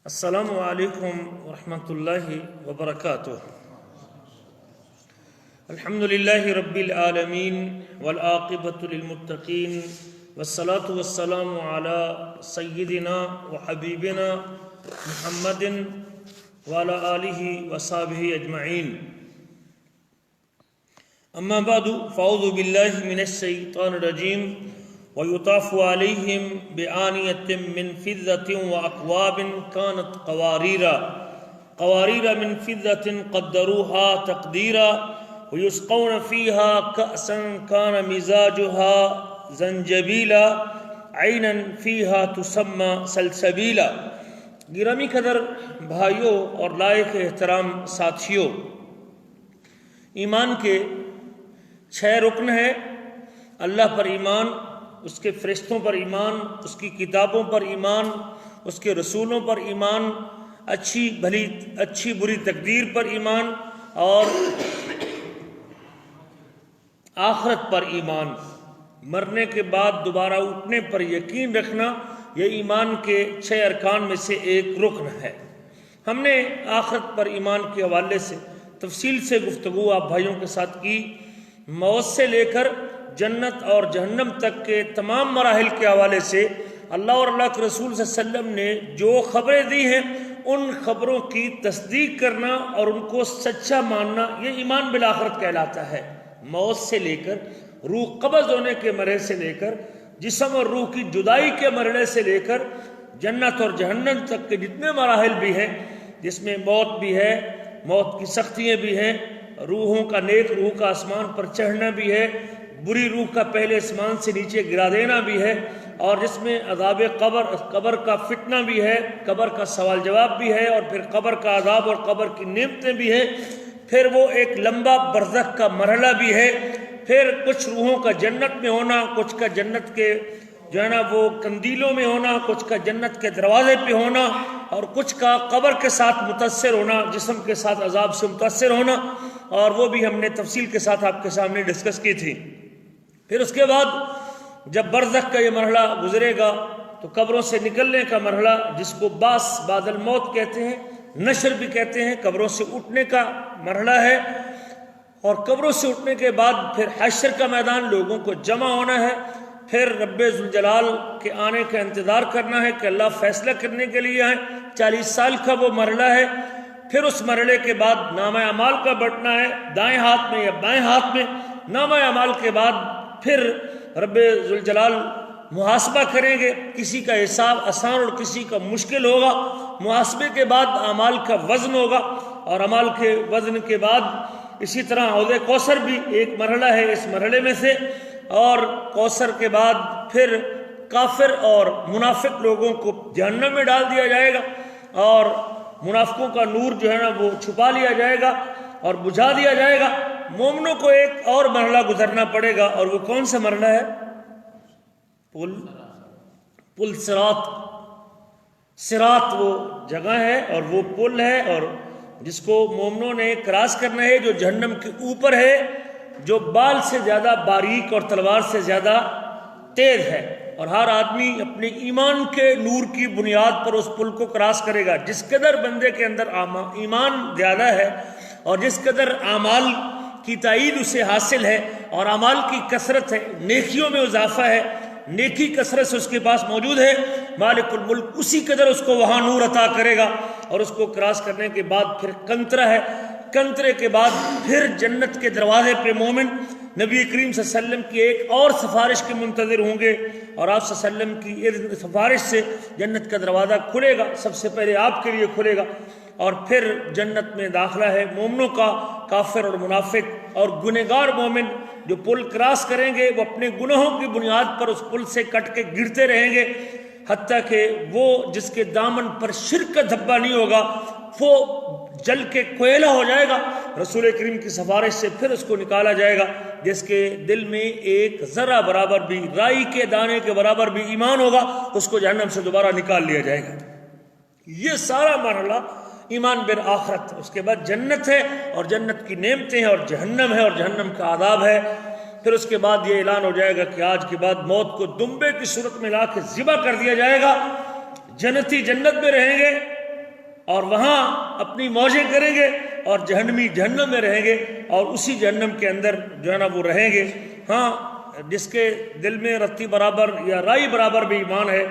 السلام علیکم ورحمۃ اللہ وبرکاتہ۔ الحمد للہ رب العالمین والعاقبۃ للمتقین والصلاة والسلام علی سیدنا وحبیبنا محمد وعلی آلہ وصحبہ اجمعین۔ اما بعد فاعوذ باللہ من الشیطان الرجیم وَيُطَافُ عَلَيْهِمْ بِآنِيَةٍ مِّن فِضَّةٍ وَأَكْوَابٍ كَانَتْ قَوَارِيرَ مِن فِضَّةٍ قَدَّرُوهَا تَقْدِيرًا وَيُسْقَوْنَ فِيهَا كَأْسًا كَانَ مِزَاجُهَا زَنجَبِيلًا عَيْنًا فِيهَا تُسَمَّى سَلْسَبِيلًا۔ گرامی قدر بھائیوں اور لائق احترام ساتھیوں، ایمان کے 6 رکن ہیں۔ اللہ پر ایمان، اس کے فرشتوں پر ایمان، اس کی کتابوں پر ایمان، اس کے رسولوں پر ایمان، اچھی بری تقدیر پر ایمان اور آخرت پر ایمان، مرنے کے بعد دوبارہ اٹھنے پر یقین رکھنا، یہ ایمان کے 6 ارکان میں سے ایک رکن ہے۔ ہم نے آخرت پر ایمان کے حوالے سے تفصیل سے گفتگو آپ بھائیوں کے ساتھ کی۔ موت سے لے کر جنت اور جہنم تک کے تمام مراحل کے حوالے سے اللہ اور اللہ کے رسول صلی اللہ علیہ وسلم نے جو خبریں دی ہیں، ان خبروں کی تصدیق کرنا اور ان کو سچا ماننا، یہ ایمان بالآخرت کہلاتا ہے۔ موت سے لے کر روح قبض ہونے کے مرحلے سے لے کر جسم اور روح کی جدائی کے مرحلے سے لے کر جنت اور جہنم تک کے جتنے مراحل بھی ہیں، جس میں موت بھی ہے، موت کی سختیاں بھی ہیں، روحوں کا نیک روح کا آسمان پر چڑھنا بھی ہے، بری روح کا پہلے آسمان سے نیچے گرا دینا بھی ہے، اور جس میں عذاب قبر کا فتنہ بھی ہے، قبر کا سوال جواب بھی ہے، اور پھر قبر کا عذاب اور قبر کی نعمتیں بھی ہیں، پھر وہ ایک لمبا برزخ کا مرحلہ بھی ہے، پھر کچھ روحوں کا جنت میں ہونا، کچھ کا جنت کے جو ہے نا وہ قندیلوں میں ہونا، کچھ کا جنت کے دروازے پہ ہونا، اور کچھ کا قبر کے ساتھ متاثر ہونا، جسم کے ساتھ عذاب سے متاثر ہونا، اور وہ بھی ہم نے تفصیل کے ساتھ آپ کے سامنے ڈسکس کی تھی۔ پھر اس کے بعد جب برزخ کا یہ مرحلہ گزرے گا تو قبروں سے نکلنے کا مرحلہ، جس کو بعث بعد الموت کہتے ہیں، نشر بھی کہتے ہیں، قبروں سے اٹھنے کا مرحلہ ہے، اور قبروں سے اٹھنے کے بعد پھر حشر کا میدان، لوگوں کو جمع ہونا ہے، پھر رب ذوالجلال کے آنے کا انتظار کرنا ہے کہ اللہ فیصلہ کرنے کے لیے آئیں۔ 40 سال کا وہ مرحلہ ہے۔ پھر اس مرحلے کے بعد نامہ اعمال کا بٹنا ہے، دائیں ہاتھ میں یا بائیں ہاتھ میں۔ نامہ اعمال کے بعد پھر رب ذوالجلال محاسبہ کریں گے، کسی کا حساب آسان اور کسی کا مشکل ہوگا۔ محاسبے کے بعد اعمال کا وزن ہوگا، اور اعمال کے وزن کے بعد اسی طرح حوض کوثر بھی ایک مرحلہ ہے اس مرحلے میں سے، اور کوثر کے بعد پھر کافر اور منافق لوگوں کو جہنم میں ڈال دیا جائے گا، اور منافقوں کا نور جو ہے نا وہ چھپا لیا جائے گا اور بجھا دیا جائے گا۔ مومنوں کو ایک اور مرحلہ گزرنا پڑے گا، اور وہ کون سا مرحلہ ہے؟ پل صراط۔ صراط وہ جگہ ہے اور وہ پل ہے، اور جس کو مومنوں نے کراس کرنا ہے، جو جہنم کے اوپر ہے، جو بال سے زیادہ باریک اور تلوار سے زیادہ تیز ہے، اور ہر آدمی اپنے ایمان کے نور کی بنیاد پر اس پل کو کراس کرے گا۔ جس قدر بندے کے اندر ایمان زیادہ ہے اور جس قدر اعمال کی تائید اسے حاصل ہے اور اعمال کی کثرت ہے، نیکیوں میں اضافہ ہے، نیکی کثرت سے اس کے پاس موجود ہے، مالک الملک اسی قدر اس کو وہاں نور عطا کرے گا۔ اور اس کو کراس کرنے کے بعد پھر کنترا ہے، کنترے کے بعد پھر جنت کے دروازے پہ مومن نبی کریم صلی اللہ علیہ وسلم کی ایک اور سفارش کے منتظر ہوں گے، اور آپ صلی اللہ علیہ وسلم کی سفارش سے جنت کا دروازہ کھلے گا، سب سے پہلے آپ کے لیے کھلے گا، اور پھر جنت میں داخلہ ہے مومنوں کا۔ کافر اور منافق اور گنہگار مومن جو پل کراس کریں گے، وہ اپنے گناہوں کی بنیاد پر اس پل سے کٹ کے گرتے رہیں گے، حتیٰ کہ وہ جس کے دامن پر شرک کا دھبا نہیں ہوگا وہ جل کے کوئلہ ہو جائے گا۔ رسول کریم کی سفارش سے پھر اس کو نکالا جائے گا، جس کے دل میں ایک ذرہ برابر بھی، رائی کے دانے کے برابر بھی ایمان ہوگا، اس کو جہنم سے دوبارہ نکال لیا جائے گا۔ یہ سارا مرحلہ ایمان بالآخرت۔ اس کے بعد جنت ہے اور جنت کی نعمتیں ہیں، اور جہنم ہے اور جہنم کا عذاب ہے۔ پھر اس کے بعد یہ اعلان ہو جائے گا کہ آج کے بعد موت کو دمبے کی صورت میں لا کے ذبح کر دیا جائے گا۔ جنتی جنت میں رہیں گے اور وہاں اپنی موجیں کریں گے، اور جہنمی جہنم میں رہیں گے، اور اسی جہنم کے اندر جو ہے نا وہ رہیں گے۔ ہاں، جس کے دل میں رتی برابر یا رائی برابر بھی ایمان ہے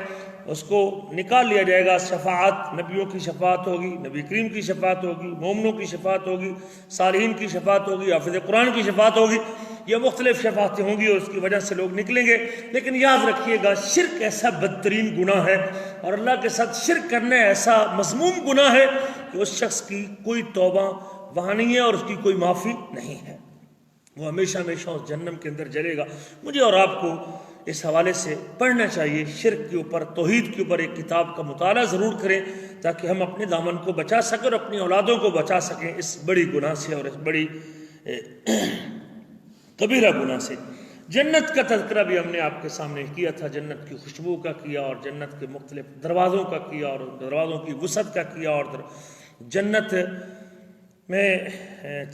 اس کو نکال لیا جائے گا۔ شفاعت، نبیوں کی شفاعت ہوگی، نبی کریم کی شفاعت ہوگی، مومنوں کی شفاعت ہوگی، صالحین کی شفاعت ہوگی، حافظ قرآن کی شفاعت ہوگی، یہ مختلف شفاعتیں ہوں گی اور اس کی وجہ سے لوگ نکلیں گے۔ لیکن یاد رکھیے گا، شرک ایسا بدترین گناہ ہے، اور اللہ کے ساتھ شرک کرنا ایسا مذموم گناہ ہے کہ اس شخص کی کوئی توبہ وہاں نہیں ہے اور اس کی کوئی معافی نہیں ہے، وہ ہمیشہ ہمیشہ اس جہنم کے اندر جلے گا۔ مجھے اور آپ کو اس حوالے سے پڑھنا چاہیے، شرک کے اوپر، توحید کے اوپر ایک کتاب کا مطالعہ ضرور کریں تاکہ ہم اپنے دامن کو بچا سکیں اور اپنی اولادوں کو بچا سکیں اس بڑی گناہ سے اور اس بڑی کبیرہ گناہ سے۔ جنت کا تذکرہ بھی ہم نے آپ کے سامنے کیا تھا، جنت کی خوشبو کا کیا، اور جنت کے مختلف دروازوں کا کیا، اور دروازوں کی وسعت کا کیا، اور جنت میں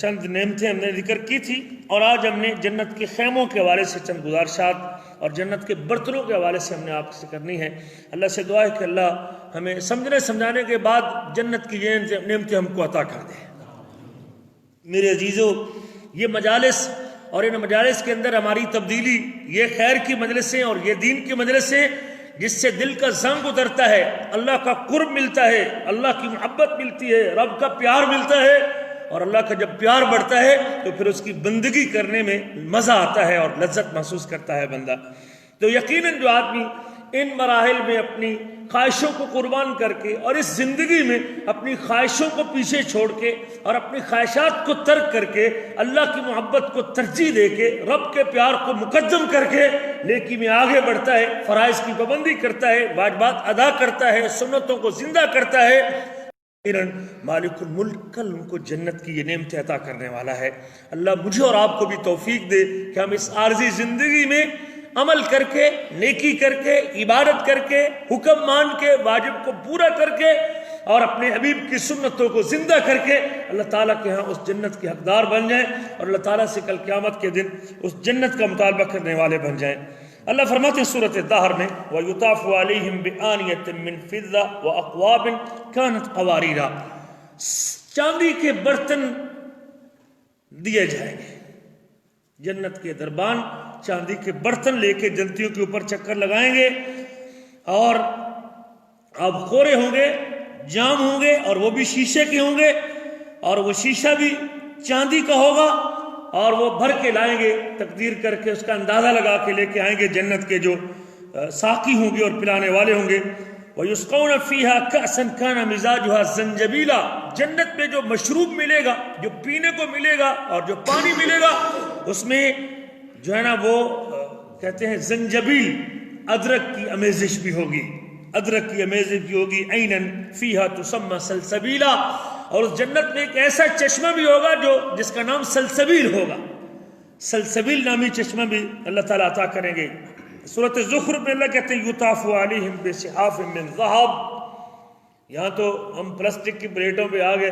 چند نعمتیں ہم نے ذکر کی تھی، اور آج ہم نے جنت کے خیموں کے حوالے سے چند گزارشات اور جنت کے برتنوں کے حوالے سے ہم نے آپ سے کرنی ہے۔ اللہ سے دعا ہے کہ اللہ ہمیں سمجھنے سمجھانے کے بعد جنت کی یہ نعمتیں ہم کو عطا کر دے۔ میرے عزیزو، یہ مجالس اور ان مجالس کے اندر ہماری تبدیلی، یہ خیر کی مجلسیں اور یہ دین کی مجلسیں جس سے دل کا زنگ اترتا ہے، اللہ کا قرب ملتا ہے، اللہ کی محبت ملتی ہے، رب کا پیار ملتا ہے، اور اللہ کا جب پیار بڑھتا ہے تو پھر اس کی بندگی کرنے میں مزہ آتا ہے اور لذت محسوس کرتا ہے بندہ۔ تو یقیناً جو آدمی ان مراحل میں اپنی خواہشوں کو قربان کر کے اور اس زندگی میں اپنی خواہشوں کو پیچھے چھوڑ کے اور اپنی خواہشات کو ترک کر کے اللہ کی محبت کو ترجیح دے کے رب کے پیار کو مقدم کر کے نیکی میں آگے بڑھتا ہے، فرائض کی پابندی کرتا ہے، واجبات ادا کرتا ہے، سنتوں کو زندہ کرتا ہے، مالک الملک کل ان کو جنت کی یہ نعمتیں عطا کرنے والا ہے۔ اللہ مجھے اور آپ کو بھی توفیق دے کہ ہم اس عارضی زندگی میں عمل کر کے، نیکی کر کے، عبادت کر کے، حکم مان کے، واجب کو پورا کر کے اور اپنے حبیب کی سنتوں کو زندہ کر کے اللہ تعالیٰ کے ہاں اس جنت کے حقدار بن جائیں اور اللہ تعالیٰ سے کل قیامت کے دن اس جنت کا مطالبہ کرنے والے بن جائیں۔ اللہ فرماتے ہیں سورۃ الدہر میں وَيُطَافُ عَلَيْهِمْ بِآنِيَةٍ مِّن فِضَّةٍ وَأَكْوَابٍ كَانَتْ قَوَارِيرَا، چاندی کے برتن دیے جائیں گے۔ جنت کے دربان چاندی کے برتن لے کے جنتیوں کے اوپر چکر لگائیں گے، اور آب خورے ہوں گے، جام ہوں گے، اور وہ بھی شیشے کے ہوں گے، اور وہ شیشہ بھی چاندی کا ہوگا، اور وہ بھر کے لائیں گے، تقدیر کر کے اس کا اندازہ لگا کے لے کے آئیں گے جنت کے جو ساقی ہوں گے اور پلانے والے ہوں گے۔ وَيُسْقَوْنَ فِيهَا كَأْسًا كَانَ مِزَاجُهَا زَنْجَبِيلًا، جنت میں جو مشروب ملے گا، جو پینے کو ملے گا اور جو پانی ملے گا، اس میں جو ہے نا وہ کہتے ہیں زنجبیل، ادرک کی امیزش بھی ہوگی، ادرک کی امیزش بھی ہوگی۔ عَيْنًا فِيهَا تُسَمَّى سَلْسَبِيلًا، اور اس جنت میں ایک ایسا چشمہ بھی ہوگا جس کا نام سلسبیل ہوگا، سلسبیل نامی چشمہ بھی اللہ تعالیٰ عطا کریں گے۔ سورۃ زخرف میں اللہ کہتے ہیں یطاف علیہم بصحاف من ذہب، یہاں تو ہم پلاسٹک کی پلیٹوں پہ آ گئے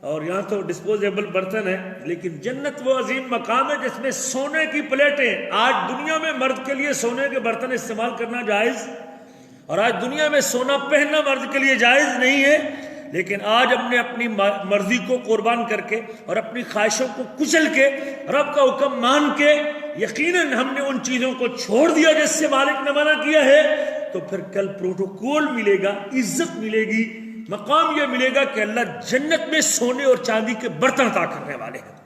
اور یہاں تو ڈسپوزیبل برتن ہیں، لیکن جنت وہ عظیم مقام ہے جس میں سونے کی پلیٹیں۔ آج دنیا میں مرد کے لیے سونے کے برتن استعمال کرنا جائز، اور آج دنیا میں سونا پہننا مرد کے لیے جائز نہیں ہے، لیکن آج ہم نے اپنی مرضی کو قربان کر کے اور اپنی خواہشوں کو کچل کے رب کا حکم مان کے یقیناً ہم نے ان چیزوں کو چھوڑ دیا جس سے مالک نے منع کیا ہے، تو پھر کل پروٹوکول ملے گا، عزت ملے گی، مقام یہ ملے گا کہ اللہ جنت میں سونے اور چاندی کے برتن عطا کرنے والے ہیں۔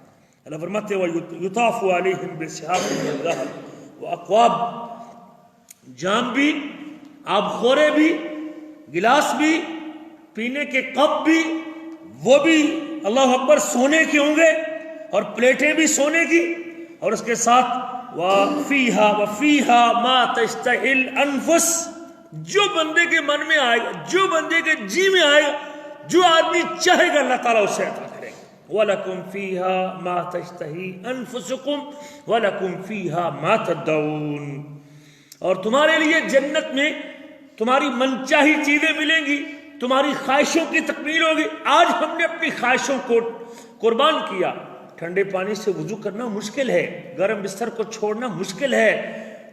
اللہ فرماتے ہیں وَيُطَافُ عَلَيْهِمْ بِصِحَافٍ مِّن ذَهَبٍ وَأَكْوَابٍ، جام بھی، آب خورے بھی، گلاس بھی، پینے کے کپ بھی، وہ بھی اللہ اکبر سونے کے ہوں گے، اور پلیٹیں بھی سونے کی، اور اس کے ساتھ وَفِيهَا مَا تَشْتَهِي الْأَنفُسُ، جو بندے کے من میں آئے گا، جو بندے کے جی میں آئے گا، جو آدمی چاہے گا اللہ تعالیٰ اسے عطا کرے گا۔ وَلَكُمْ فِيهَا مَا تَشْتَهِي أَنفُسُكُمْ وَلَكُمْ فِيهَا مَا تَدَّعُونَ، اور تمہارے لیے جنت میں تمہاری منچاہی چیزیں ملیں گی، تمہاری خواہشوں کی تکمیل ہوگی۔ آج ہم نے اپنی خواہشوں کو قربان کیا، ٹھنڈے پانی سے وضو کرنا مشکل ہے، گرم بستر کو چھوڑنا مشکل ہے،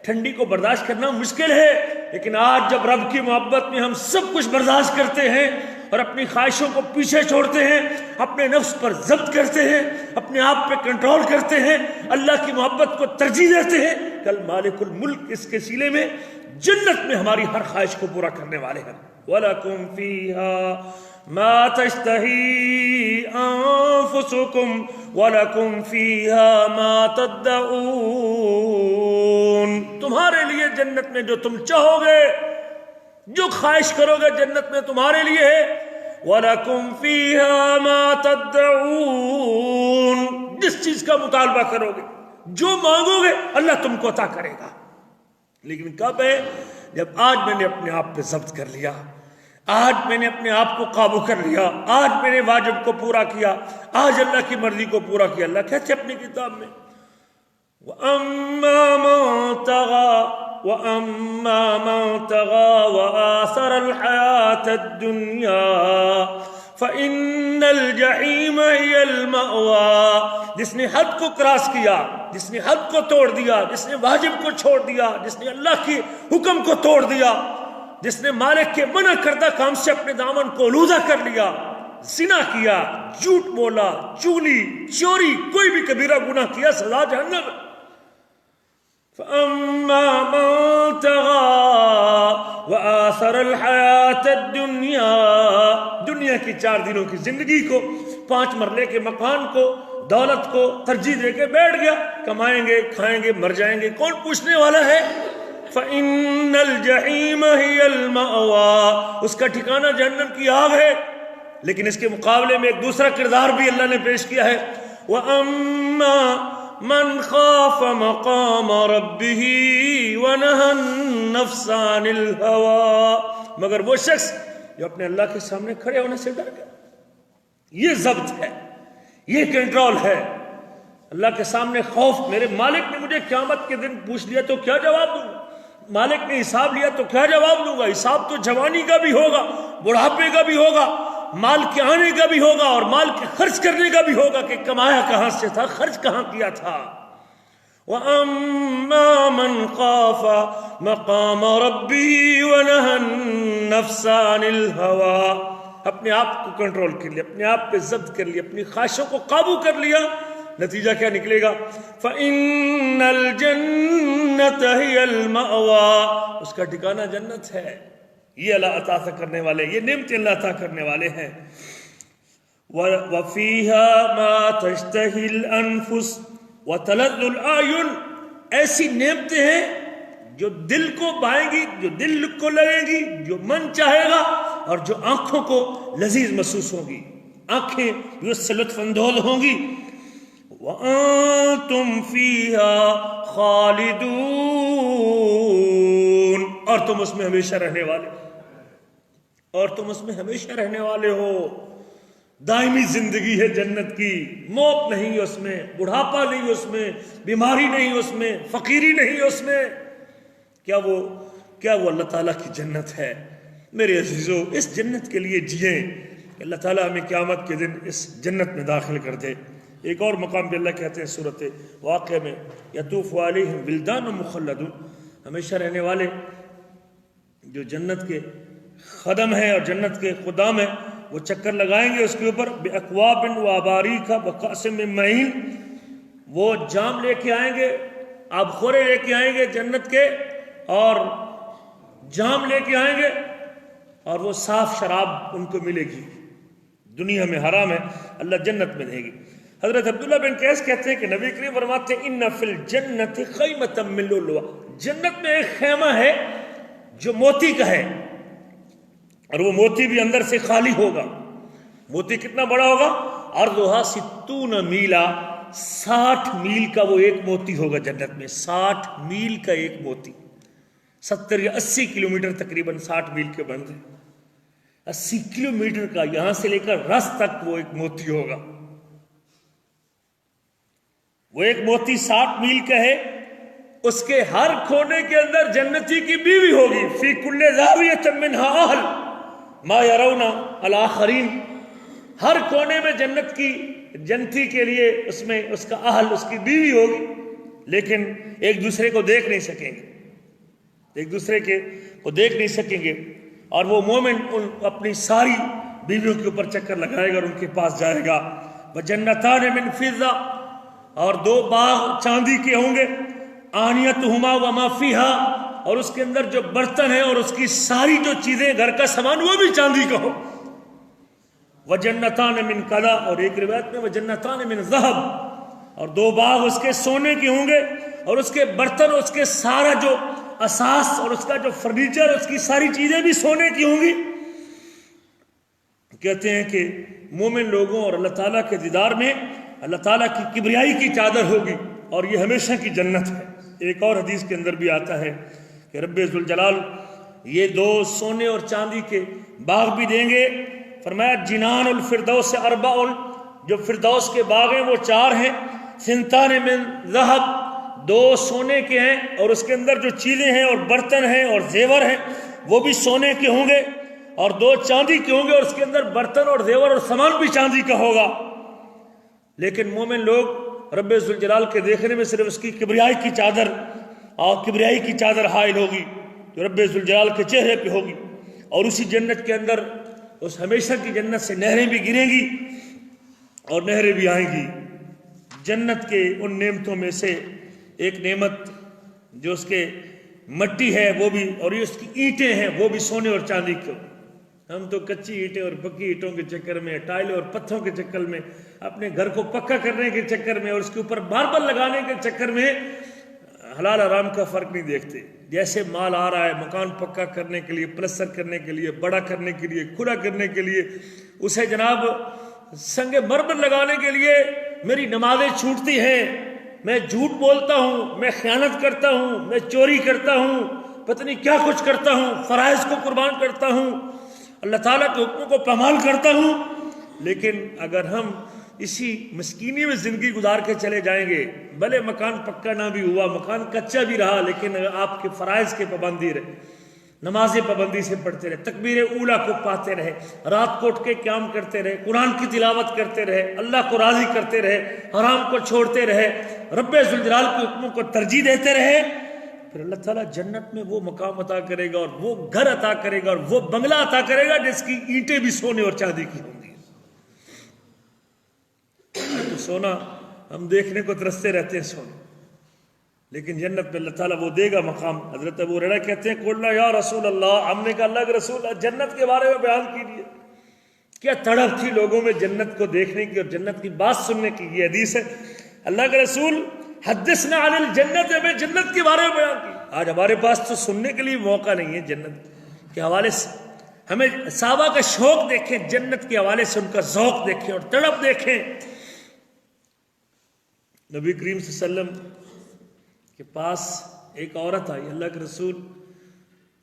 ٹھنڈی کو برداشت کرنا مشکل ہے، لیکن آج جب رب کی محبت میں ہم سب کچھ برداشت کرتے ہیں اور اپنی خواہشوں کو پیچھے چھوڑتے ہیں، اپنے نفس پر ضبط کرتے ہیں، اپنے آپ پہ کنٹرول کرتے ہیں، اللہ کی محبت کو ترجیح دیتے ہیں، کل مالک الملک اس کے سیلے میں جنت میں ہماری ہر خواہش کو پورا کرنے والے ہیں۔ وَلَكُمْ فِيهَا مَا تَشْتَهِي أَنفُسُكُمْ وَلَكُمْ فِيهَا مَا تَدَّعُونَ، تمہارے لیے جنت میں جو تم چاہو گے، جو خواہش کرو گے جنت میں تمہارے لیے ہے۔ وَلَكُمْ فِيهَا مَا تَدَّعُونَ، جس چیز کا مطالبہ کرو گے، جو مانگو گے اللہ تم کو عطا کرے گا۔ لیکن کب ہے؟ جب آج میں نے اپنے آپ پہ ضبط کر لیا، آج میں نے اپنے آپ کو قابو کر لیا، آج میں نے واجب کو پورا کیا، آج اللہ کی مرضی کو پورا کیا۔ اللہ کہتے اپنی کتاب میں وَأَمَّا مَن طَغَىٰ وَأَمَّا مَن طَغَىٰ وَآثَرَ الْحَيَاةَ الدُّنْيَا فَإِنَّ الْجَحِيمَ هِيَ الْمَأْوَىٰ، جس نے حد کو کراس کیا، جس نے حد کو توڑ دیا، جس نے واجب کو چھوڑ دیا، جس نے اللہ کے حکم کو توڑ دیا، جس نے مالک کے منع کردہ کام سے اپنے دامن کو آلودہ کر لیا، زنا کیا، جھوٹ بولا، چغلی، چوری، کوئی بھی کبیرہ گناہ کیا، سزا جہنم ہے۔ فَأَمَّا مَن طَغَىٰ وَآثَرَ الْحَيَاةَ الدُّنْيَا، دنیا کی 4 دنوں کی زندگی کو، 5 مرلے کے مکان کو، دولت کو ترجیح دے کے بیٹھ گیا، کمائیں گے، کھائیں گے، مر جائیں گے، کون پوچھنے والا ہے؟ فَإِنَّ الْجَحِيمَ هِيَ الْمَأْوَىٰ، اس کا ٹھکانہ جہنم کی آگ ہے۔ لیکن اس کے مقابلے میں ایک دوسرا کردار بھی اللہ نے پیش کیا ہے، وَأَمَّا مَنْ خَافَ مَقَامَ رَبِّهِ وَنَهَى النَّفْسَ عَنِ الْهَوَىٰ، مگر وہ شخص جو اپنے اللہ کے سامنے کھڑے ہونے سے ڈر گیا۔ یہ ضبط ہے، یہ کنٹرول ہے۔ اللہ کے سامنے خوف، میرے مالک نے مجھے قیامت کے دن پوچھ لیا تو کیا جواب دوں گا؟ مالک نے حساب لیا تو کیا جواب دوں گا؟ حساب تو جوانی کا بھی ہوگا، بڑھاپے کا بھی ہوگا، مال کے آنے کا بھی ہوگا، اور مال کے خرچ کرنے کا بھی ہوگا کہ کمایا کہاں سے تھا، خرچ کہاں کیا تھا۔ وَأَمَّا مَنْ خَافَ مَقَامَ رَبِّهِ وَنَهَى النَّفْسَ عَنِ الْهَوَىٰ، اپنے آپ کو کنٹرول کر لیا، اپنے آپ پہ ضبط کر لیا، اپنی خواہشوں کو قابو کر لیا، نتیجہ کیا نکلے گا؟ فَإِنَّ الْجَنَّةَ هِيَ الْمَأْوَىٰ، اس کا ٹھکانہ جنت ہے۔ یہ اللہ عطا کرنے والے، یہ نعمتیں اللہ عطا کرنے والے ہیں۔ وَفِيهَا مَا تَشْتَهِي الْأَنفُسُ وَتَلَذُّ الْأَعْيُنُ، ایسی نعمتیں ہیں جو دل کو بھائیں گی، جو دل کو لگیں گی، جو من چاہے گا، اور جو آنکھوں کو لذیذ محسوس ہوگی، آنکھیں جو اس سے لطف اندوز ہوں گی۔ وَأَنْتُمْ فِيهَا خَالِدُونَ، اور تم اس میں ہمیشہ رہنے والے، اور تم اس میں ہمیشہ رہنے والے ہو۔ دائمی زندگی ہے جنت کی، موت نہیں اس میں، بڑھاپا نہیں اس میں، بیماری نہیں اس میں، فقیری نہیں اس میں۔ کیا وہ اللہ تعالیٰ کی جنت ہے؟ میرے عزیزو، اس جنت کے لیے جئیں کہ اللہ تعالیٰ ہمیں قیامت کے دن اس جنت میں داخل کر دے۔ ایک اور مقام پہ اللہ کہتے ہیں سورۃ واقعہ میں، یطوف علیہم ولدان مخلدون، ہمیشہ رہنے والے جو جنت کے خدم ہیں اور جنت کے خدام ہیں، وہ چکر لگائیں گے اس کے اوپر، بِأَكْوَابٍ وَأَبَارِيكَ وَكَأْسٍ مِّن مَّعِينٍ، وہ جام لے کے آئیں گے، آبخورے لے کے آئیں گے جنت کے، اور جام لے کے آئیں گے، اور وہ صاف شراب ان کو ملے گی۔ دنیا میں حرام ہے، اللہ جنت میں دے گی۔ حضرت عبداللہ بن قیس کہتے ہیں کہ نبی کریم فرماتے ہیں اِنَّ فِي الْجَنَّةِ خَيْمَةً مِّن لُؤْلُؤٍ، جنت میں ایک خیمہ ہے جو موتی کا ہے، اور وہ موتی بھی اندر سے خالی ہوگا۔ موتی کتنا بڑا ہوگا؟ عرضها 60 میلا، 60 میل کا وہ ایک موتی ہوگا جنت میں، 60 میل کا ایک موتی، 70 یا 80 کلومیٹر تقریباً 60 میل کے بنتے، 80 کلومیٹر کا، یہاں سے لے کر رس تک وہ ایک موتی ہوگا۔ وہ ایک موتی 60 میل کا ہے، اس کے ہر کونے کے اندر جنتی کی بیوی ہوگی، فی کل زاویۃ منھا اہل ما یرون الآخرین، ہر کونے میں جنت کی جنتی کے لیے اس میں اس کا اہل، اس کی بیوی ہوگی، لیکن ایک دوسرے کو دیکھ نہیں سکیں گے، ایک دوسرے کو دیکھ نہیں سکیں گے، اور وہ مومن اپنی ساری بیویوں کے اوپر چکر لگائے گا اور ان کے پاس جائے گا. وجنتان من فضہ، اور 2 باغ چاندی کے ہوں گے. آنیتہما وما فیہا، اور اس کے اندر جو برتن ہیں اور اس کی ساری جو چیزیں گھر کا سامان وہ بھی چاندی کا ہو. وجنتان من کذا، اور ایک روایت میں وجنتان من ذہب، اور 2 باغ اس کے سونے کے ہوں گے، اور اس کے برتن اور اس کے سارا جو اساس اور اس کا جو فرنیچر اس کی ساری چیزیں بھی سونے کی ہوں گی. کہتے ہیں کہ مومن لوگوں اور اللہ تعالیٰ کے دیدار میں اللہ تعالیٰ کی کبریائی کی چادر ہوگی، اور یہ ہمیشہ کی جنت ہے. ایک اور حدیث کے اندر بھی آتا ہے کہ رب ذوالجلال یہ 2 سونے اور چاندی کے باغ بھی دیں گے. فرمایا جنان الفردوس 4، جو فردوس کے باغ ہیں وہ 4 ہیں. سنتان من ذہب، 2 سونے کے ہیں اور اس کے اندر جو چیزیں ہیں اور برتن ہیں اور زیور ہیں وہ بھی سونے کے ہوں گے، اور 2 چاندی کے ہوں گے اور اس کے اندر برتن اور زیور اور سامان بھی چاندی کا ہوگا. لیکن مومن لوگ رب ذوالجلال کے دیکھنے میں صرف اس کی کبریائی کی چادر اور کبریائی کی چادر حائل ہوگی جو رب ذوالجلال کے چہرے پہ ہوگی. اور اسی جنت کے اندر اس ہمیشہ کی جنت سے نہریں بھی گریں گی اور نہریں بھی آئیں گی. جنت کے ان نعمتوں میں سے ایک نعمت جو اس کے مٹی ہے وہ بھی، اور یہ اس کی اینٹیں ہیں وہ بھی سونے اور چاندی کی. ہم تو کچی اینٹیں اور پکی اینٹوں کے چکر میں، ٹائلوں اور پتھروں کے چکر میں، اپنے گھر کو پکا کرنے کے چکر میں اور اس کے اوپر ماربل لگانے کے چکر میں حلال حرام کا فرق نہیں دیکھتے. جیسے مال آ رہا ہے مکان پکا کرنے کے لیے، پلستر کرنے کے لیے، بڑا کرنے کے لیے، کھلا کرنے کے لیے، اسے جناب سنگ مرمر لگانے کے لیے میری نمازیں چھوٹتی ہیں، میں جھوٹ بولتا ہوں، میں خیانت کرتا ہوں، میں چوری کرتا ہوں، پتہ نہیں کیا کچھ کرتا ہوں، فرائض کو قربان کرتا ہوں، اللہ تعالیٰ کے حکموں کو پامال کرتا ہوں. لیکن اگر ہم اسی مسکینی میں زندگی گزار کے چلے جائیں گے، بھلے مکان پکا نہ بھی ہوا، مکان کچا بھی رہا، لیکن اگر آپ کے فرائض کے پابندی رہے، نمازیں پابندی سے پڑھتے رہے، تکبیر اولیٰ کو پاتے رہے، رات کو اٹھ کے قیام کرتے رہے، قرآن کی تلاوت کرتے رہے، اللہ کو راضی کرتے رہے، حرام کو چھوڑتے رہے، رب ذوالجلال کے حکموں کو ترجیح دیتے رہے، پھر اللہ تعالیٰ جنت میں وہ مقام عطا کرے گا اور وہ گھر عطا کرے گا اور وہ بنگلہ عطا کرے گا جس کی اینٹیں بھی سونے اور چاندی کی ہوں گی. تو سونا ہم دیکھنے کو ترستے رہتے ہیں سونا، لیکن جنت میں اللہ تعالیٰ وہ دے گا مقام. حضرت ابو ہریرہ کہتے ہیں قلنا یا رسول اللہ، ہم نے کہا اللہ کے رسول جنت کے بارے میں بیان کیجیے. کیا تڑپ تھی لوگوں میں جنت کو دیکھنے کی اور جنت کی بات سننے کی. یہ حدیث ہے اللہ کے رسول حدثنا عن الجنت، میں جنت کے بارے میں بیان کی. آج ہمارے پاس تو سننے کے لیے موقع نہیں ہے جنت کے حوالے سے. ہمیں صحابہ کا شوق دیکھیں، جنت کے حوالے سے ان کا ذوق دیکھیں اور تڑپ دیکھیں. نبی کریم صلی اللہ علیہ وسلم کے پاس ایک عورت آئی، اللہ کے رسول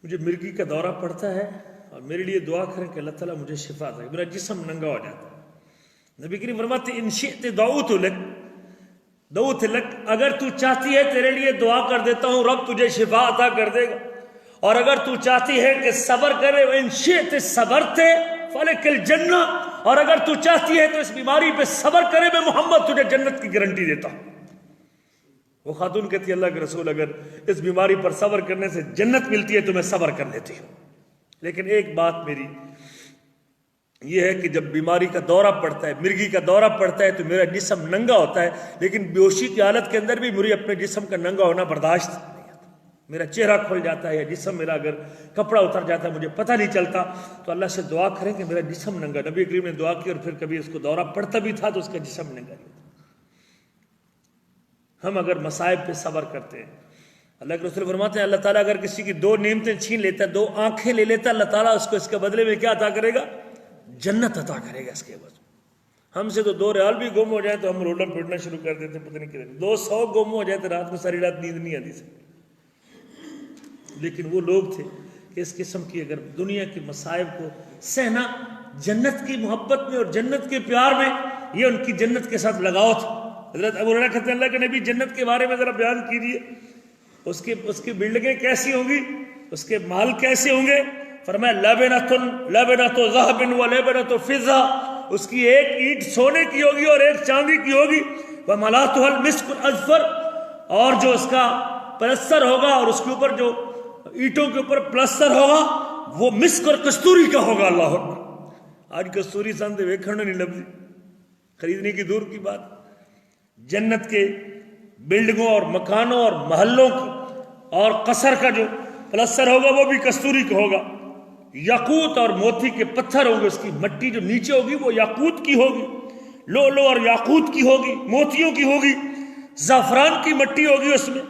مجھے مرگی کا دورہ پڑتا ہے اور میرے لیے دعا کریں کہ اللہ تعالیٰ مجھے شفا دے، میرا جسم ننگا ہو جاتا ہے. نبی کریم فرماتے ان شئت دعوت لک، اگر تو چاہتی ہے تیرے لیے دعا کر دیتا ہوں، رب تجھے شفا عطا کر دے گا. اور اگر تو چاہتی ہے کہ صبر کرے، ان شئت صبرت فلک الجنہ، اور اگر تو چاہتی ہے تو اس بیماری پہ صبر کرے، میں محمد تجھے جنت کی گارنٹی دیتا ہوں. وہ خاتون کہتی ہے اللہ کے رسول اگر اس بیماری پر صبر کرنے سے جنت ملتی ہے تو میں صبر کر لیتی ہوں. لیکن ایک بات میری یہ ہے کہ جب بیماری کا دورہ پڑتا ہے، مرگی کا دورہ پڑتا ہے تو میرا جسم ننگا ہوتا ہے، لیکن بیہوشی کی حالت کے اندر بھی مجھے اپنے جسم کا ننگا ہونا برداشت نہیں ہوتا. میرا چہرہ کھل جاتا ہے یا جسم میرا اگر کپڑا اتر جاتا ہے مجھے پتہ نہیں چلتا. تو اللہ سے دعا کریں کہ میرا جسم ننگا. نبی کریم نے دعا کی اور پھر کبھی اس کو دورہ پڑتا بھی تھا تو اس کا جسم ننگا نہیں ہوتا. ہم اگر مصائب پہ صبر کرتے ہیں، اللہ کے رسول فرماتے ہیں اللہ تعالیٰ اگر کسی کی 2 نعمتیں چھین لیتا ہے، 2 آنکھیں لے لیتا ہے، اللہ تعالیٰ اس کو اس کے بدلے میں کیا عطا کرے گا؟ جنت عطا کرے گا اس کے بعد. ہم سے تو 2 ریال بھی گم ہو جائے تو ہم روڈم پھرنا شروع کر دیتے، پتہ نہیں کتنے 200 گم ہو جائے تو رات میں ساری رات نیند نہیں آتی سے. لیکن وہ لوگ تھے کہ اس قسم کی اگر دنیا کی مصائب کو سہنا جنت کی محبت میں اور جنت کے پیار میں، یہ ان کی جنت کے ساتھ لگاؤ تھا. حضرت ابو ہریرہ کہتے ہیں اللہ کے نبی جنت کے بارے میں ذرا بیان کیجیے، اس کی بلڈنگیں کیسی ہوں گی، اس کے محل کیسے ہوں گے. فرمایا لبنۃ ذہب و لبنۃ فضہ، اس کی ایک اینٹ سونے کی ہوگی اور ایک چاندی کی ہوگی. وملاتها المسک الاظفر، اور جو اس کا پلستر ہوگا اور اس کے اوپر جو اینٹوں کے اوپر پلستر ہوگا وہ مسک اور کستوری کا ہوگا. اللہ اکبر. آج کستوری سانتے ویکھن نہیں لبھی، خریدنے کی دور کی بات. جنت کے بلڈنگوں اور مکانوں اور محلوں کی اور قصر کا جو پلستر ہوگا وہ بھی کستوری کا ہوگا. یاقوت اور موتی کے پتھر ہوں گے، اس کی مٹی جو نیچے ہوگی وہ یاقوت کی ہوگی، لولو اور یاقوت کی ہوگی، موتیوں کی ہوگی، زعفران کی مٹی ہوگی اس میں.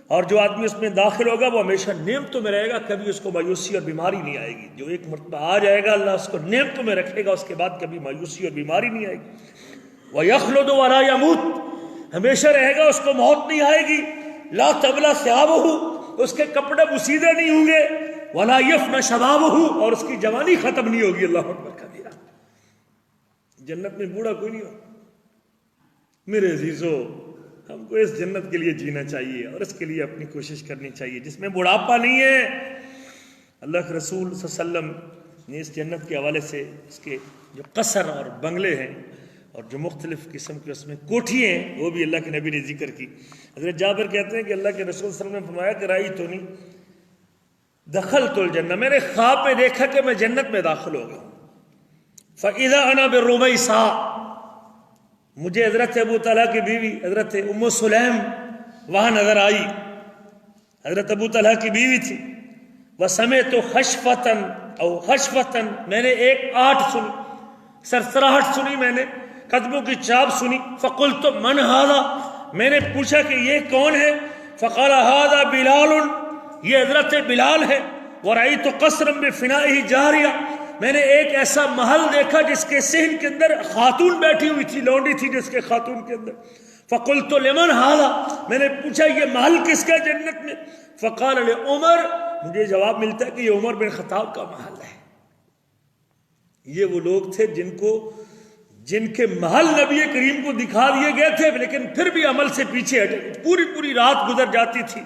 اور جو آدمی اس میں داخل ہوگا وہ ہمیشہ نعمتوں میں رہے گا، کبھی اس کو مایوسی اور بیماری نہیں آئے گی. جو ایک مرتبہ آ جائے گا اللہ اس کو نعمتوں میں رکھے گا، اس کے بعد کبھی مایوسی اور بیماری نہیں آئے گی. وَيَخْلُدُ وَلَا يَمُوتُ، ہمیشہ رہے گا، اس کو موت نہیں آئے گی. لا تبلا ثيابه، اس کے کپڑے بسیدے نہیں ہوں گے. ولا يفنى شبابه، اور اس کی جوانی ختم نہیں ہوگی. اللہ اکبر کبیرہ. جنت میں بوڑھا کوئی نہیں ہوگا. میرے عزیزو، ہم کو اس جنت کے لیے جینا چاہیے اور اس کے لیے اپنی کوشش کرنی چاہیے جس میں بڑھاپا نہیں ہے. اللہ کے رسول صلی اللہ علیہ وسلم نے اس جنت کے حوالے سے اس کے جو قصر اور بنگلے ہیں اور جو مختلف قسم کے اس میں کوٹھی ہیں وہ بھی اللہ کے نبی نے ذکر کی. حضرت جابر کہتے ہیں کہ اللہ کے رسول صلی اللہ علیہ وسلم نے فرمایا کہ رائی تو نہیں دخلت الجنہ، میں نے خواب میں دیکھا کہ میں جنت میں داخل ہو گیا. فَإِذَا أَنَا بِالرُّمَيْسَاء، مجھے حضرت ابو طلحہ کی بیوی حضرت ام سلیم وہاں نظر آئی. حضرت ابو طلحہ کی بیوی تھی. وَسَمِعْتُ خَشْفَةً او خَشْفَةً، میں نے ایک آٹ سنی، سرسراہٹ سنی، میں نے قدموں کی چاپ سنی. فَقُلْتُ مَنْ هَذَا، میں نے پوچھا کہ یہ کون ہے؟ فَقَالَ هَذَا بِلَالٌ، یہ حضرت بلال ہے. وَرَأَيْتُ قَصْرًا بِفِنَائِهِ جَارِيَةً، میں نے ایک ایسا محل دیکھا جس کے صحن کے اندر خاتون بیٹھی ہوئی تھی، لونڈی تھی جس کے خاتون کے اندر. فَقُلْتُ لِمَنْ هَذَا، میں نے پوچھا یہ محل کس کا جنت میں؟ فَقَالَ لِعُمَرَ، مجھے جواب ملتا ہے کہ یہ عمر بن خطاب کا محل ہے. یہ وہ لوگ تھے جن کے محل نبی کریم کو دکھا دیے گئے تھے لیکن پھر بھی عمل سے پیچھے ہٹے. پوری رات گزر جاتی تھی.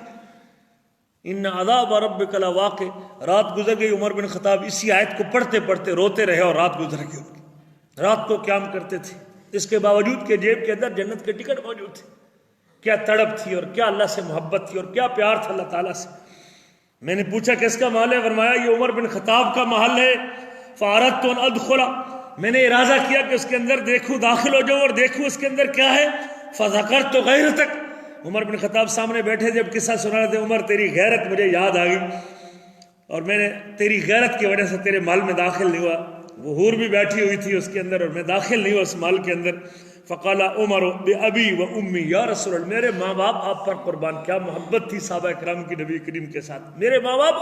ان عذاب ربک لواقع، رات گزر گئی. عمر بن خطاب اسی آیت کو پڑھتے پڑھتے روتے رہے اور رات گزر گئی. رات کو قیام کرتے تھے، اس کے باوجود کہ جیب کے اندر جنت کے ٹکٹ موجود تھے. کیا تڑپ تھی اور کیا اللہ سے محبت تھی اور کیا پیار تھا اللہ تعالیٰ سے. میں نے پوچھا کس کا محل ہے؟ فرمایا یہ عمر بن خطاب کا محل ہے. فاردت ان ادخل، میں نے ارادہ کیا کہ اس کے اندر دیکھوں، داخل ہو جاؤں اور دیکھوں اس کے اندر کیا ہے. فذکرت غیرتک، عمر بن خطاب سامنے بیٹھے جب قصہ سنا رہے تھے. عمر تیری غیرت مجھے یاد آ گئی اور میں نے تیری غیرت کی وجہ سے تیرے محل میں داخل نہیں ہوا. وہ حور بھی بیٹھی ہوئی تھی اس کے اندر اور میں داخل نہیں ہوا اس محل کے اندر. فقال عمر بأبی و امی یا رسول اللہ، میرے ماں باپ آپ پر قربان. کیا محبت تھی صحابہ کرام کی نبی کریم کے ساتھ. میرے ماں باپ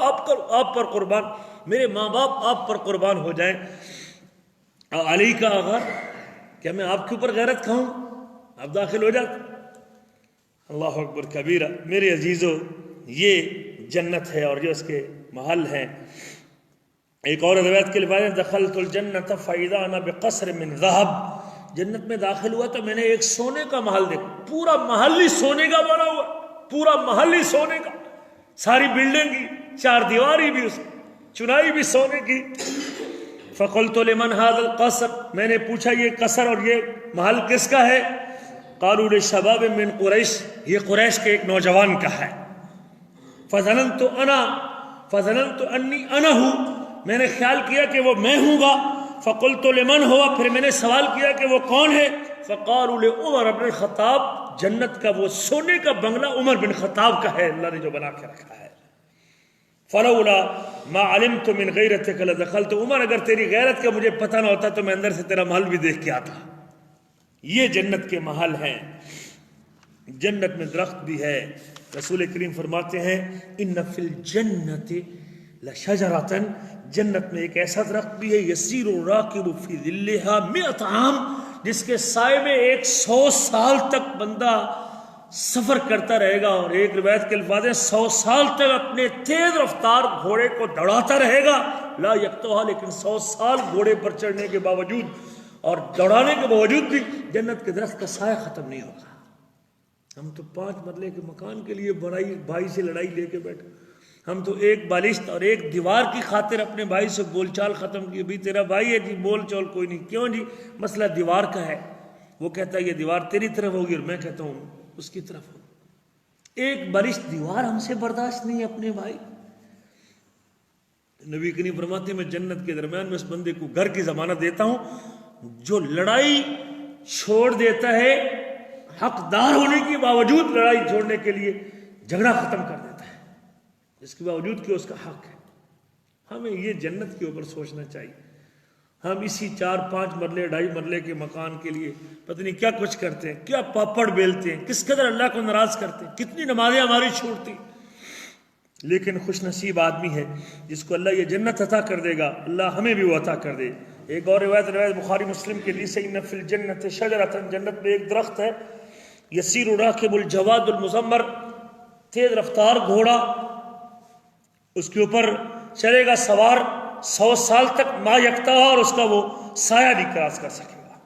آپ پر قربان، میرے ماں باپ آپ پر قربان ہو جائیں. علی کا آغا، کیا میں آپ کے اوپر غیرت کھاؤں؟ آپ داخل ہو جاتے. اللہ اکبر کبیرہ. میرے عزیزو، یہ جنت ہے اور یہ اس کے محل ہیں. ایک اور روایت کے لفظ دخلت الجنت فاذا انا بقصر من ذهب، جنت میں داخل ہوا تو میں نے ایک سونے کا محل دیکھا. پورا محل ہی سونے کا بنا ہوا، پورا محل ہی سونے کا. ساری بلڈنگ کی چار دیواری بھی اس چنائی بھی سونے کی. فقلت لمن هذا القصر، میں نے پوچھا یہ قصر اور یہ محل کس کا ہے؟ قالوا للشباب من قریش، یہ قریش کے ایک نوجوان کا ہے. فظننت انی انا ہوں، میں نے خیال کیا کہ وہ میں ہوں گا. فقلت لمن ہوا، پھر میں نے سوال کیا کہ وہ کون ہے؟ فقالوا لعمر بن الخطاب، جنت کا وہ سونے کا بنگلہ عمر بن خطاب کا ہے، اللہ نے جو بنا کے رکھا ہے. فلولا ما علمت من غیرتک لدخلت، عمر اگر تیری غیرت کا مجھے پتہ نہ ہوتا تو میں اندر سے تیرا محل بھی دیکھ کے آتا. یہ جنت کے محل ہیں. جنت میں درخت بھی ہے. رسول کریم فرماتے ہیں ان فی الجنت لشجرۃ، جنت میں ایک ایسا درخت بھی ہے یسیر الراکب فی ظلھا 100 عام، جس کے سائے میں 100 سال تک بندہ سفر کرتا رہے گا. اور ایک روایت کے الفاظ ہیں 100 سال تک اپنے تیز رفتار گھوڑے کو دوڑاتا رہے گا. لا یقطعها، لیکن 100 سال گھوڑے پر چڑھنے کے باوجود اور دوڑانے کے باوجود بھی جنت کے درخت کا سایہ ختم نہیں ہوگا. ہم تو 5 مرلے کے مکان کے لیے بھائی سے لڑائی لے کے بیٹھے. ہم تو ایک بالشت اور ایک دیوار کی خاطر اپنے بھائی سے بول چال ختم کی. بھی تیرا بھائی ہے جی، بول چال کوئی نہیں. کیوں جی؟ مسئلہ دیوار کا ہے. وہ کہتا ہے یہ دیوار تیری طرف ہوگی اور میں کہتا ہوں اس کی طرف ہوگی. ایک بالشت دیوار ہم سے برداشت نہیں اپنے بھائی. نبی کریم فرماتے ہیں میں جنت کے درمیان میں اس بندے کو گھر کی ضمانت دیتا ہوں جو لڑائی چھوڑ دیتا ہے، حقدار ہونے کے باوجود لڑائی چھوڑنے کے لیے جھگڑا ختم کر دیتا ہے، اس کے باوجود کہ اس کا حق ہے۔ ہمیں یہ جنت کے اوپر سوچنا چاہیے۔ ہم اسی 4-5 مرلے 2.5 مرلے کے مکان کے لیے پتہ نہیں کیا کچھ کرتے ہیں، کیا پاپڑ بیلتے ہیں، کس قدر اللہ کو ناراض کرتے ہیں، کتنی نمازیں ہماری چھوٹتی۔ لیکن خوش نصیب آدمی ہے جس کو اللہ یہ جنت عطا کر دے گا، اللہ ہمیں بھی وہ عطا کر دے۔ ایک اور روایت بخاری مسلم کے لیے سے ان فی الجنت شجرۃ، جنت میں ایک درخت ہے، یسیر راکب الجواد المزمر، تیز رفتار گھوڑا اس کے اوپر چلے گا سوار 100 سال تک ما یکتا، اور اس کا وہ سایہ نہیں کراس کر سکے گا۔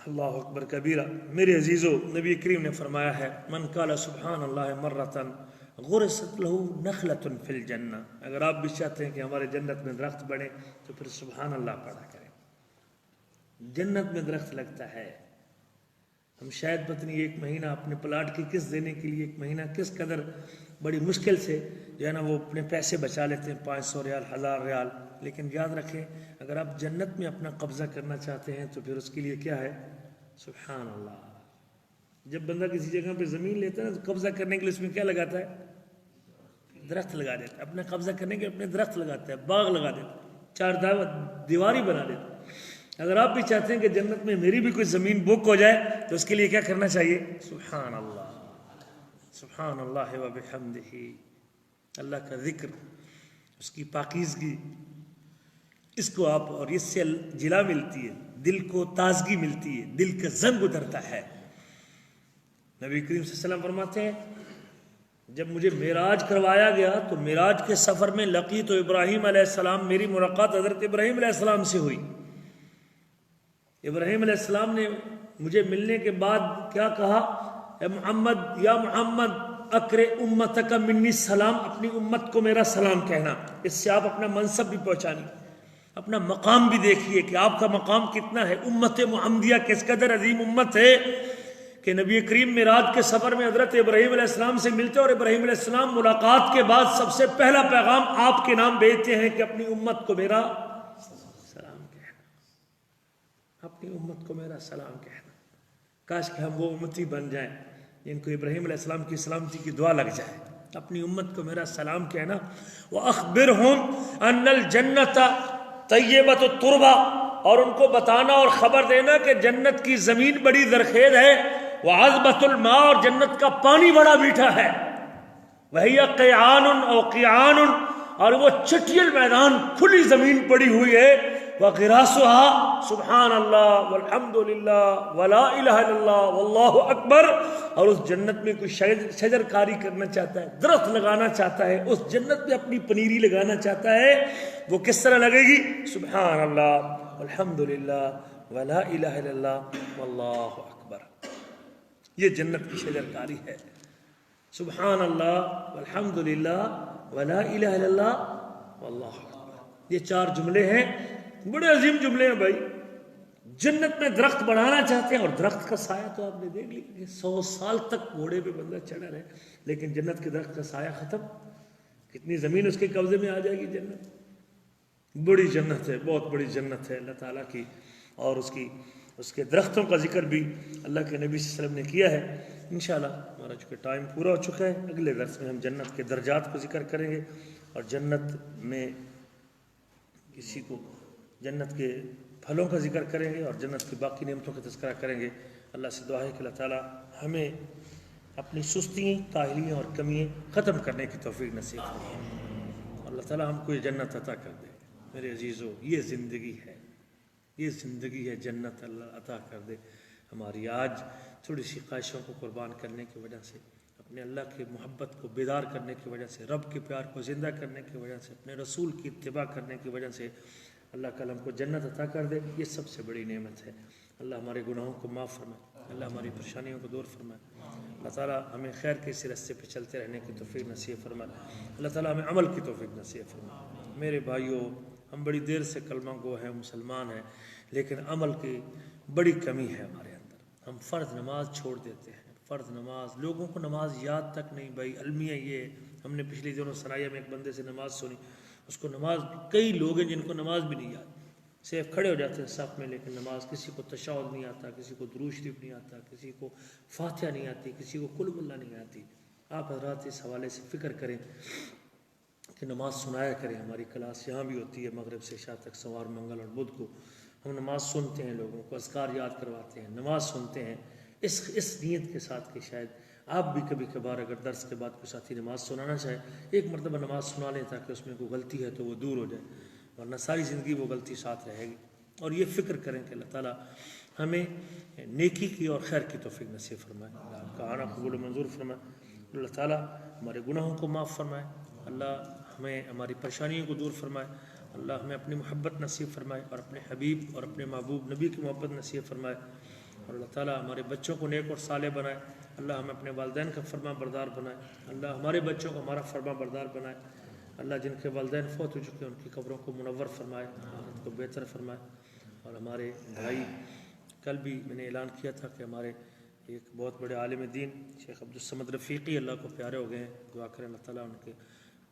اللہ اکبر کبیرہ۔ میرے عزیزو، نبی کریم نے فرمایا ہے من قال سبحان اللہ مرتن غرست لہ نخلۃ فی الجنہ، اگر آپ بھی چاہتے ہیں کہ ہمارے جنت میں درخت بڑھے تو پھر سبحان اللہ پڑھا کریں۔ جنت میں درخت لگتا ہے، ہم شاید پتہ نہیں 1 مہینہ اپنے پلاٹ کی قسط دینے کے لیے 1 مہینہ کس قدر بڑی مشکل سے جو ہے نا وہ اپنے پیسے بچا لیتے ہیں، 500 ریال 1000 ریال، لیکن یاد رکھیں اگر آپ جنت میں اپنا قبضہ کرنا چاہتے ہیں تو پھر اس کے لیے کیا ہے؟ سبحان اللہ۔ جب بندہ کسی جگہ پہ زمین لیتا ہے نا تو قبضہ کرنے کے لیے اس میں کیا لگاتا ہے؟ درخت لگا دیتا ہے۔ اپنا قبضہ کرنے کے اپنے درخت لگاتا ہے، باغ لگا دیتا ہے، 4 دیواری بنا دیتا ہے۔ اگر آپ بھی چاہتے ہیں کہ جنت میں میری بھی کوئی زمین بک ہو جائے تو اس کے لیے کیا کرنا چاہیے؟ سبحان اللہ، سبحان اللہ و بحمدہ، اللہ کا ذکر، اس کی پاکیزگی، اس کو آپ، اور اس سے جلا ملتی ہے، دل کو تازگی ملتی ہے، دل کا زنگ اترتا ہے۔ نبی کریم صلی اللہ علیہ وسلم فرماتے ہیں جب مجھے معراج کروایا گیا تو معراج کے سفر میں لقیت ابراہیم علیہ السلام، میری ملاقات حضرت ابراہیم علیہ السلام سے ہوئی۔ ابراہیم علیہ السلام نے مجھے ملنے کے بعد کیا کہا؟ اے محمد، یا محمد اقر امتک منی سلام، اپنی امت کو میرا سلام کہنا۔ اس سے آپ اپنا منصب بھی پہچانی، اپنا مقام بھی دیکھیے کہ آپ کا مقام کتنا ہے۔ امت محمدیہ کس قدر عظیم امت ہے کہ نبی کریم معراج کے سفر میں حضرت ابراہیم علیہ السلام سے ملتے، اور ابراہیم علیہ السلام ملاقات کے بعد سب سے پہلا پیغام آپ کے نام بھیجتے ہیں کہ اپنی امت کو میرا سلام کہنا، اپنی امت کو میرا سلام کہنا۔ کاش کہ ہم وہ امتی بن جائیں جن کو ابراہیم علیہ السلام کی سلامتی کی دعا لگ جائے، اپنی امت کو میرا سلام کہنا۔ وَأَخْبِرْهُمْ أَنَّ الْجَنَّةَ طَيِّبَةُ التُّرْبَةِ، اور ان کو بتانا اور خبر دینا کہ جنت کی زمین بڑی زرخیز ہے، وَعَذْبَةُ الْمَاءِ، اور جنت کا پانی بڑا میٹھا ہے، وَهِيَ قِيعَانٌ أَوْ قِيعَانٌ، اور وہ چٹیل میدان کھلی زمین پڑی ہوئی ہے، وَغِرَاسُهَا سبحان اللہ والحمد للہ ولا الہ الا اللہ واللہ اکبر، اور اس جنت میں کوئی شجر کاری کرنا چاہتا ہے، درخت لگانا چاہتا ہے، اس جنت میں اپنی پنیری لگانا چاہتا ہے، وہ کس طرح لگے گی؟ سبحان اللہ والحمد للہ ولا الہ الا اللہ واللہ اکبر۔ یہ جنت کی شجر کاری ہے، سبحان اللہ والحمد للہ ولا الہ الا اللہ واللہ اکبر۔ یہ 4 جملے ہیں، بڑے عظیم جملے ہیں بھائی۔ جنت میں درخت بڑھانا چاہتے ہیں، اور درخت کا سایہ تو آپ نے دیکھ لی کہ 100 سال تک گھوڑے پہ بندہ چڑھا رہے، لیکن جنت کے درخت کا سایہ ختم، کتنی زمین اس کے قبضے میں آ جائے گی۔ جنت بڑی جنت ہے، بہت بڑی جنت ہے اللہ تعالیٰ کی، اور اس کے درختوں کا ذکر بھی اللہ کے نبی صلی اللہ علیہ وسلم نے کیا ہے۔ انشاءاللہ ہمارا چونکہ ٹائم پورا ہو چکا ہے، اگلے درس میں ہم جنت کے درجات کو ذکر کریں گے، اور جنت میں کسی کو جنت کے پھلوں کا ذکر کریں گے، اور جنت کی باقی نعمتوں کا تذکرہ کریں گے۔ اللہ سے دعا ہے کہ اللہ تعالیٰ ہمیں اپنی سستیاں، کاہلیاں اور کمیاں ختم کرنے کی توفیق نصیب فرمائے، اللہ تعالیٰ ہم کو یہ جنت عطا کر دے۔ میرے عزیزو، یہ زندگی ہے، یہ زندگی ہے، جنت اللہ عطا کر دے ہماری۔ آج تھوڑی سی خواہشوں کو قربان کرنے کی وجہ سے، اپنے اللہ کی محبت کو بیدار کرنے کی وجہ سے، رب کے پیار کو زندہ کرنے کی وجہ سے، اپنے رسول کی اتباع کرنے کی وجہ سے اللہ تعالیٰ ہم کو جنت عطا کر دے، یہ سب سے بڑی نعمت ہے۔ اللہ ہمارے گناہوں کو معاف فرمائے، اللہ ہماری پریشانیوں کو دور فرمائے، اللہ تعالیٰ ہمیں خیر کے اسی راستے پہ چلتے رہنے کی توفیق نصیب فرمائے، اللہ تعالیٰ ہمیں عمل کی توفیق نصیب فرمائے۔ میرے بھائیوں، ہم بڑی دیر سے کلمہ گو ہیں، مسلمان ہیں، لیکن عمل کی بڑی کمی ہے ہمارے اندر۔ ہم فرض نماز چھوڑ دیتے ہیں، فرض نماز، لوگوں کو نماز یاد تک نہیں۔ بھائی المیہ یہ ہم نے پچھلی دنوں سرائیہ میں ایک بندے سے نماز سنی، اس کو نماز، کئی لوگ ہیں جن کو نماز بھی نہیں یاد، صرف کھڑے ہو جاتے ہیں صف میں، لیکن نماز، کسی کو تشہد نہیں آتا، کسی کو درود شریف نہیں آتا، کسی کو فاتحہ نہیں آتی، کسی کو قل اللہ نہیں آتی۔ آپ حضرات اس حوالے سے فکر کریں کہ نماز سنایا کریں۔ ہماری کلاس یہاں بھی ہوتی ہے مغرب سے عشاء تک، سوار، منگل اور بدھ کو ہم نماز سنتے ہیں، لوگوں کو اذکار یاد کرواتے ہیں، نماز سنتے ہیں اس نیت کے ساتھ کہ شاید آپ بھی کبھی کبھار اگر درس کے بعد کوئی ساتھی نماز سنانا چاہے، ایک مرتبہ نماز سنا لیں تاکہ اس میں کوئی غلطی ہے تو وہ دور ہو جائے، ورنہ ساری زندگی وہ غلطی ساتھ رہے گی۔ اور یہ فکر کریں کہ اللہ تعالیٰ ہمیں نیکی کی اور خیر کی توفیق نصیب فرمائے، اللہ آپ کا آنا قبول و منظور فرمائے، اللہ تعالیٰ ہمارے گناہوں کو معاف فرمائے، اللہ ہمیں ہماری پریشانیوں کو دور فرمائے، اللہ ہمیں اپنی محبت نصیب فرمائے اور اپنے حبیب اور اپنے محبوب نبی کی محبت نصیب فرمائے، اور اللہ تعالیٰ ہمارے بچوں کو نیک اور صالح بنائے، اللہ ہمیں اپنے والدین کا فرما بردار بنائے، اللہ ہمارے بچوں کو ہمارا فرما بردار بنائے، اللہ جن کے والدین فوت ہو چکے ہیں ان کی قبروں کو منور فرمائے، آخرت کو بہتر فرمائے، اور ہمارے بھائی، کل بھی میں نے اعلان کیا تھا کہ ہمارے ایک بہت بڑے عالم دین شیخ عبدالصمد رفیقی اللہ کو پیارے ہو گئے ہیں، دعا کریں اللہ تعالیٰ ان کے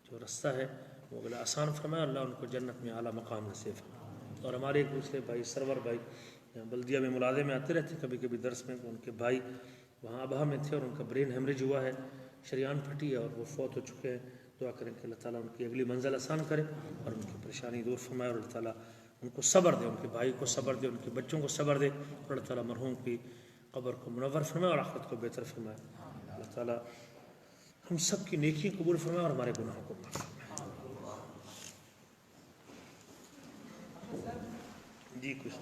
جو رستہ ہے وہ اگلا آسان فرمائے، اللہ ان کو جنت میں اعلیٰ مقام نصیب فرمائے۔ اور ہمارے ایک دوسرے بھائی سرور بھائی یہاں بلدیہ میں ملازم میں آتے رہتے کبھی کبھی درس میں، ان کے بھائی وہاں ابہا میں تھے اور ان کا برین ہیمریج ہوا ہے، شریان پھٹی ہے اور وہ فوت ہو چکے ہیں، دعا کریں کہ اللہ تعالیٰ ان کی اگلی منزل آسان کرے اور ان کی پریشانی دور فرمائے، اور اللہ تعالیٰ ان کو صبر دے، ان کے بھائی کو صبر دے، ان کے بچوں کو صبر دے، اور اللہ تعالیٰ مرحوم کی قبر کو منور فرمائے اور آخرت کو بہتر فرمائے، اللہ تعالیٰ ہم سب کی نیکی قبول فرمائے اور ہمارے گناہوں کو معاف فرمائے۔ جی کچھ